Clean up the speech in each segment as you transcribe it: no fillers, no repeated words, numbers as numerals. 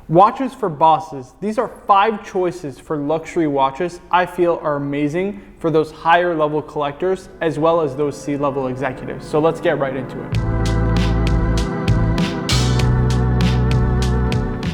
Watches for bosses. These are 5 choices for luxury watches I feel are amazing for those higher level collectors as well as those C-level executives. So let's get right into it.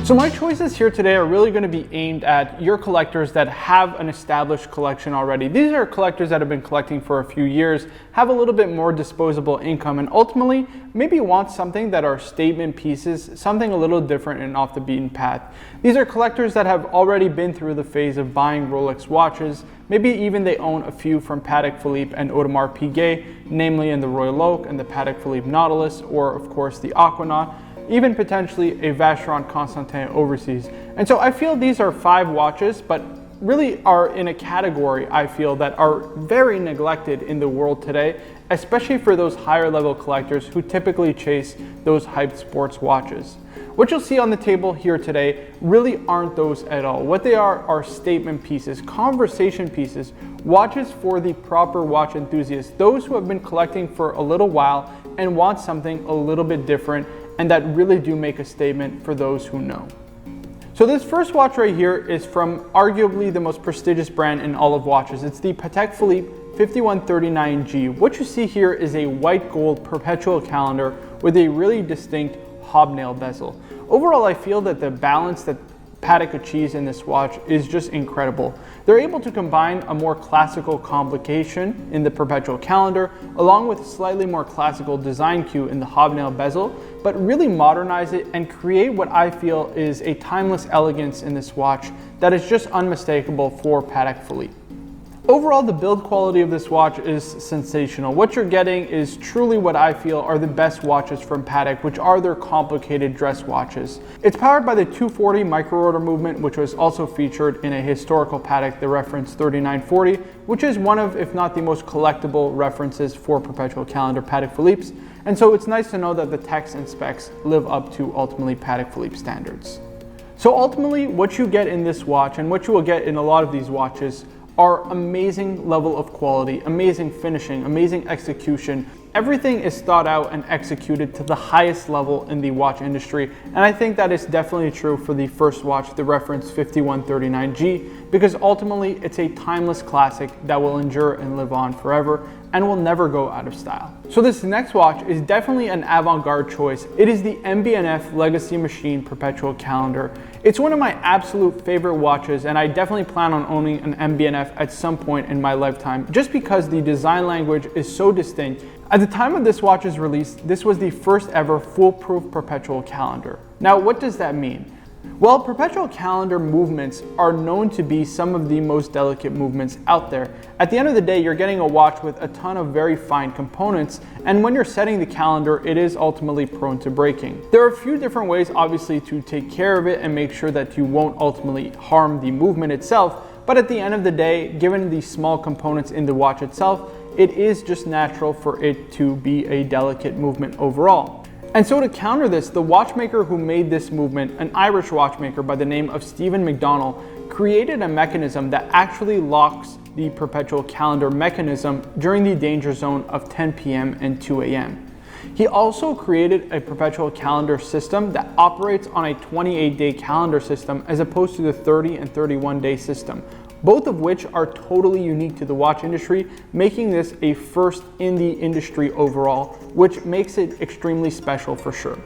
So my choices here today are really going to be aimed at your collectors that have an established collection already. These are collectors that have been collecting for a few years, have a little bit more disposable income, and ultimately maybe want something that are statement pieces, something a little different and off the beaten path. These are collectors that have already been through the phase of buying Rolex watches. Maybe even they own a few from Patek Philippe and Audemars Piguet, namely in the Royal Oak and the Patek Philippe Nautilus, or of course the Aquanaut, even potentially a Vacheron Constantin overseas. And so I feel these are 5 watches, but really are in a category I feel that are very neglected in the world today, especially for those higher level collectors who typically chase those hyped sports watches. What you'll see on the table here today really aren't those at all. What they are statement pieces, conversation pieces, watches for the proper watch enthusiasts, those who have been collecting for a little while and want something a little bit different and that really do make a statement for those who know. So this first watch right here is from arguably the most prestigious brand in all of watches. It's the Patek Philippe 5139G. What you see here is a white gold perpetual calendar with a really distinct hobnail bezel. Overall, I feel that the balance that Patek achieves in this watch is just incredible. They're able to combine a more classical complication in the perpetual calendar along with slightly more classical design cue in the hobnail bezel, but really modernize it and create what I feel is a timeless elegance in this watch that is just unmistakable for Patek Philippe. Overall, the build quality of this watch is sensational. What you're getting is truly what I feel are the best watches from Patek, which are their complicated dress watches. It's powered by the 240 micro-rotor movement, which was also featured in a historical Patek, the reference 3940, which is one of, if not the most collectible references for perpetual calendar Patek Philippe's. And so it's nice to know that the text and specs live up to ultimately Patek Philippe standards. So ultimately, what you get in this watch and what you will get in a lot of these watches are amazing level of quality, amazing finishing, amazing execution. Everything is thought out and executed to the highest level in the watch industry. And I think that is definitely true for the first watch, the reference 5139G, because ultimately it's a timeless classic that will endure and live on forever and will never go out of style. So this next watch is definitely an avant-garde choice. It is the MBNF Legacy Machine Perpetual Calendar. It's one of my absolute favorite watches, and I definitely plan on owning an MBNF at some point in my lifetime, just because the design language is so distinct. At the time of this watch's release, this was the first ever foolproof perpetual calendar. Now, what does that mean? Well, perpetual calendar movements are known to be some of the most delicate movements out there. At the end of the day, you're getting a watch with a ton of very fine components, and when you're setting the calendar, it is ultimately prone to breaking. There are a few different ways, obviously, to take care of it and make sure that you won't ultimately harm the movement itself, but at the end of the day, given the small components in the watch itself, it is just natural for it to be a delicate movement overall. And so to counter this, the watchmaker who made this movement, an Irish watchmaker by the name of Stephen McDonnell, created a mechanism that actually locks the perpetual calendar mechanism during the danger zone of 10 p.m. and 2 a.m. He also created a perpetual calendar system that operates on a 28-day calendar system as opposed to the 30 and 31-day system, both of which are totally unique to the watch industry, making this a first in the industry overall, which makes it extremely special for sure.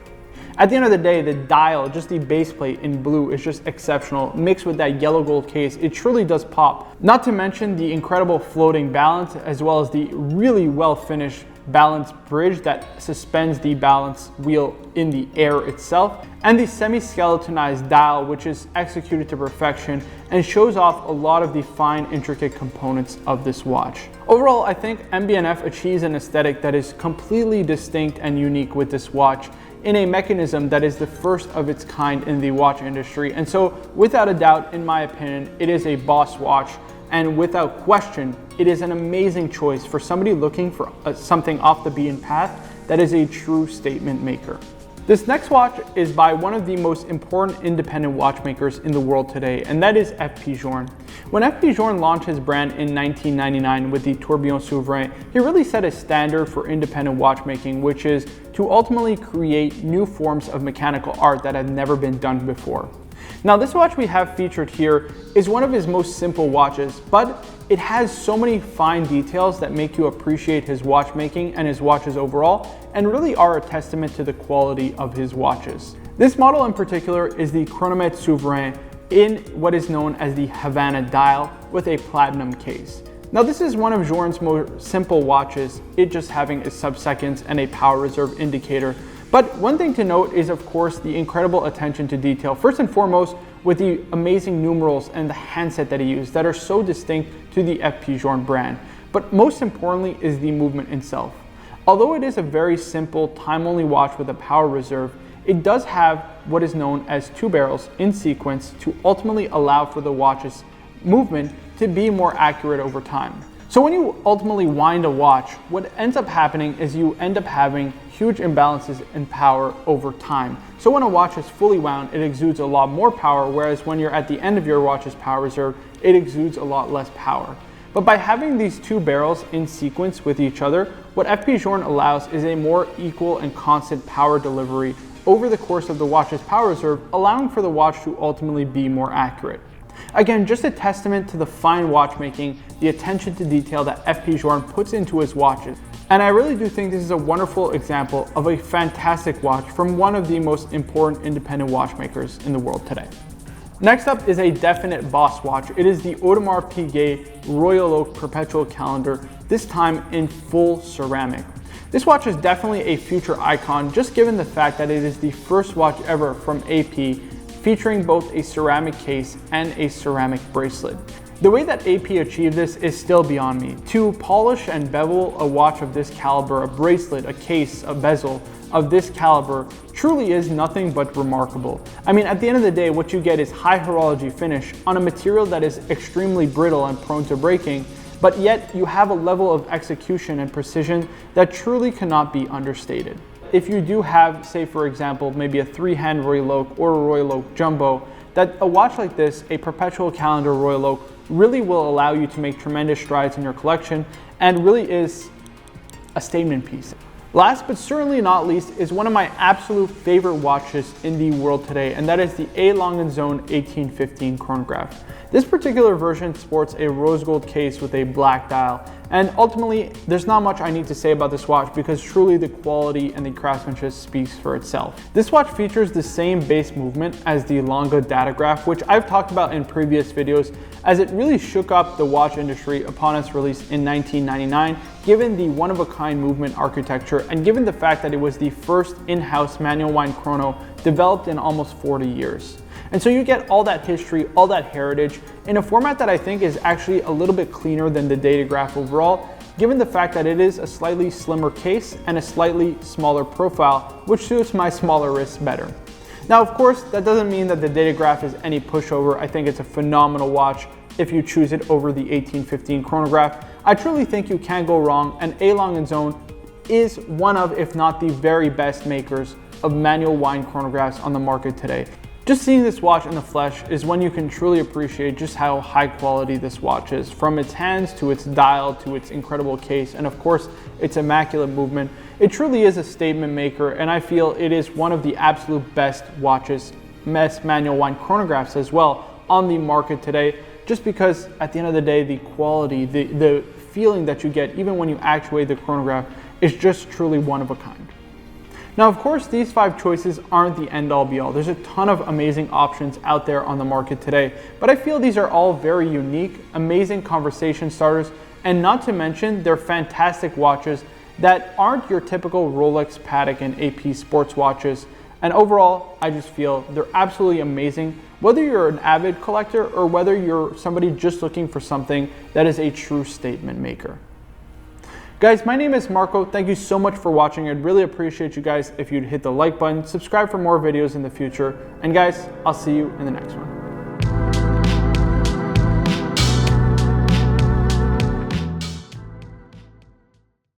At the end of the day, the dial, just the base plate in blue, is just exceptional. Mixed with that yellow gold case, it truly does pop. Not to mention the incredible floating balance, as well as the really well finished balance bridge that suspends the balance wheel in the air itself, and the semi-skeletonized dial, which is executed to perfection and shows off a lot of the fine, intricate components of this watch. Overall, I think MBNF achieves an aesthetic that is completely distinct and unique with this watch in a mechanism that is the first of its kind in the watch industry. And so without a doubt, in my opinion, it is a boss watch. And without question, it is an amazing choice for somebody looking for something off the beaten path that is a true statement maker. This next watch is by one of the most important independent watchmakers in the world today, and that is F.P. Journe. When F.P. Journe launched his brand in 1999 with the Tourbillon Souverain, he really set a standard for independent watchmaking, which is to ultimately create new forms of mechanical art that had never been done before. Now this watch we have featured here is one of his most simple watches, but it has so many fine details that make you appreciate his watchmaking and his watches overall, and really are a testament to the quality of his watches. This model in particular is the Chronomet Souverain in what is known as the Havana dial with a platinum case. Now this is one of Journe's more simple watches, it just having a sub-seconds and a power reserve indicator. But one thing to note is of course the incredible attention to detail, first and foremost with the amazing numerals and the handset that he used that are so distinct to the FP Journe brand. But most importantly is the movement itself. Although it is a very simple time-only watch with a power reserve, it does have what is known as 2 barrels in sequence to ultimately allow for the watch's movement to be more accurate over time. So when you ultimately wind a watch, what ends up happening is you end up having huge imbalances in power over time. So when a watch is fully wound, it exudes a lot more power, whereas when you're at the end of your watch's power reserve, it exudes a lot less power. But by having these 2 barrels in sequence with each other, what FP Journe allows is a more equal and constant power delivery over the course of the watch's power reserve, allowing for the watch to ultimately be more accurate. Again, just a testament to the fine watchmaking, the attention to detail that FP Journe puts into his watches. And I really do think this is a wonderful example of a fantastic watch from one of the most important independent watchmakers in the world today. Next up is a definite boss watch. It is the Audemars Piguet Royal Oak Perpetual Calendar, this time in full ceramic. This watch is definitely a future icon, just given the fact that it is the first watch ever from AP featuring both a ceramic case and a ceramic bracelet. The way that AP achieved this is still beyond me. To polish and bevel a watch of this caliber, a bracelet, a case, a bezel of this caliber truly is nothing but remarkable. I mean, at the end of the day, what you get is high horology finish on a material that is extremely brittle and prone to breaking, but yet you have a level of execution and precision that truly cannot be understated. If you do have, say for example, maybe a 3-hand Royal Oak or a Royal Oak Jumbo, that a watch like this, a Perpetual Calendar Royal Oak, really will allow you to make tremendous strides in your collection and really is a statement piece. Last but certainly not least is one of my absolute favorite watches in the world today, and that is the A. Lange & Söhne 1815 chronograph. This particular version sports a rose gold case with a black dial, and ultimately there's not much I need to say about this watch because truly the quality and the craftsmanship speaks for itself. This watch features the same base movement as the Lange datograph, which I've talked about in previous videos, as it really shook up the watch industry upon its release in 1999, given the one-of-a-kind movement architecture and given the fact that it was the first in-house manual wind chrono developed in almost 40 years. And so you get all that history, all that heritage in a format that I think is actually a little bit cleaner than the datograph overall, given the fact that it is a slightly slimmer case and a slightly smaller profile, which suits my smaller wrists better. Now, of course, that doesn't mean that the datograph is any pushover. I think it's a phenomenal watch if you choose it over the 1815 chronograph. I truly think you can't go wrong, and A. Lange & Söhne is one of, if not the very best makers of manual wind chronographs on the market today. Just seeing this watch in the flesh is when you can truly appreciate just how high quality this watch is, from its hands to its dial to its incredible case and of course its immaculate movement. It truly is a statement maker, and I feel it is one of the absolute best watches, best manual wind chronographs as well on the market today, just because at the end of the day the quality, the feeling that you get even when you actuate the chronograph is just truly one of a kind. Now, of course, these 5 choices aren't the end-all be-all. There's a ton of amazing options out there on the market today, but I feel these are all very unique, amazing conversation starters, and not to mention they're fantastic watches that aren't your typical Rolex, Patek, and AP sports watches. And overall, I just feel they're absolutely amazing, whether you're an avid collector or whether you're somebody just looking for something that is a true statement maker. Guys, my name is Marco. Thank you so much for watching. I'd really appreciate you guys if you'd hit the like button, subscribe for more videos in the future, and guys, I'll see you in the next one.